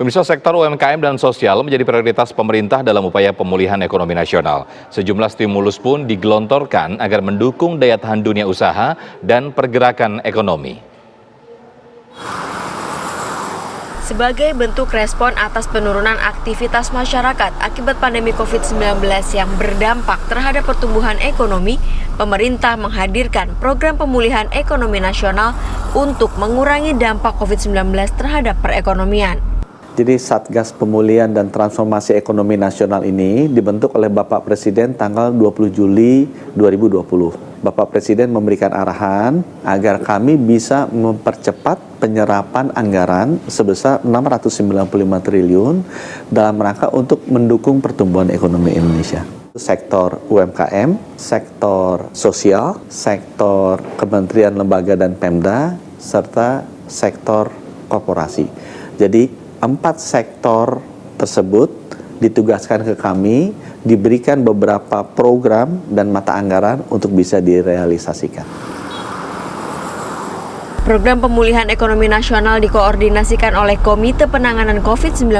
Pemirsa, sektor UMKM dan sosial menjadi prioritas pemerintah dalam upaya pemulihan ekonomi nasional. Sejumlah stimulus pun digelontorkan agar mendukung daya tahan dunia usaha dan pergerakan ekonomi. Sebagai bentuk respon atas penurunan aktivitas masyarakat akibat pandemi COVID-19 yang berdampak terhadap pertumbuhan ekonomi, pemerintah menghadirkan program pemulihan ekonomi nasional untuk mengurangi dampak COVID-19 terhadap perekonomian. Jadi Satgas Pemulihan dan Transformasi Ekonomi Nasional ini dibentuk oleh Bapak Presiden tanggal 20 Juli 2020. Bapak Presiden memberikan arahan agar kami bisa mempercepat penyerapan anggaran sebesar 695 triliun dalam rangka untuk mendukung pertumbuhan ekonomi Indonesia. Sektor UMKM, sektor sosial, sektor kementerian, lembaga, dan Pemda, serta sektor korporasi. Jadi 4 sektor tersebut ditugaskan ke kami, diberikan beberapa program dan mata anggaran untuk bisa direalisasikan. Program pemulihan ekonomi nasional dikoordinasikan oleh Komite Penanganan COVID-19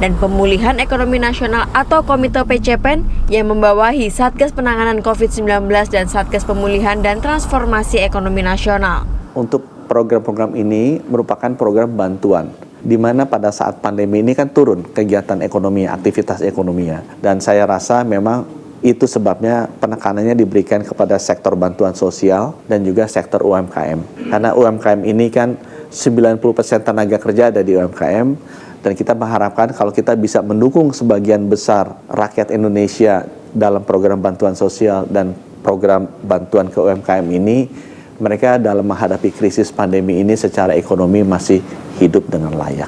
dan Pemulihan Ekonomi Nasional atau Komite PCPEN yang membawahi Satgas Penanganan COVID-19 dan Satgas Pemulihan dan Transformasi Ekonomi Nasional. Untuk program-program ini merupakan program bantuan, di mana pada saat pandemi ini kan turun kegiatan ekonomi, aktivitas ekonominya. Dan saya rasa memang itu sebabnya penekanannya diberikan kepada sektor bantuan sosial dan juga sektor UMKM. Karena UMKM ini kan 90% tenaga kerja ada di UMKM, dan kita mengharapkan kalau kita bisa mendukung sebagian besar rakyat Indonesia dalam program bantuan sosial dan program bantuan ke UMKM ini, mereka dalam menghadapi krisis pandemi ini secara ekonomi masih hidup dengan layak.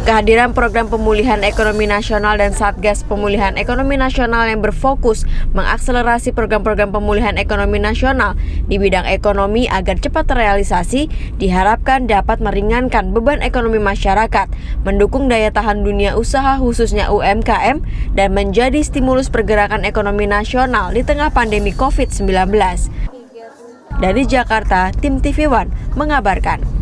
Kehadiran program pemulihan ekonomi nasional dan Satgas Pemulihan Ekonomi Nasional yang berfokus mengakselerasi program-program pemulihan ekonomi nasional di bidang ekonomi agar cepat terrealisasi diharapkan dapat meringankan beban ekonomi masyarakat, mendukung daya tahan dunia usaha khususnya UMKM, dan menjadi stimulus pergerakan ekonomi nasional di tengah pandemi COVID-19. Dari Jakarta, tim TV One mengabarkan.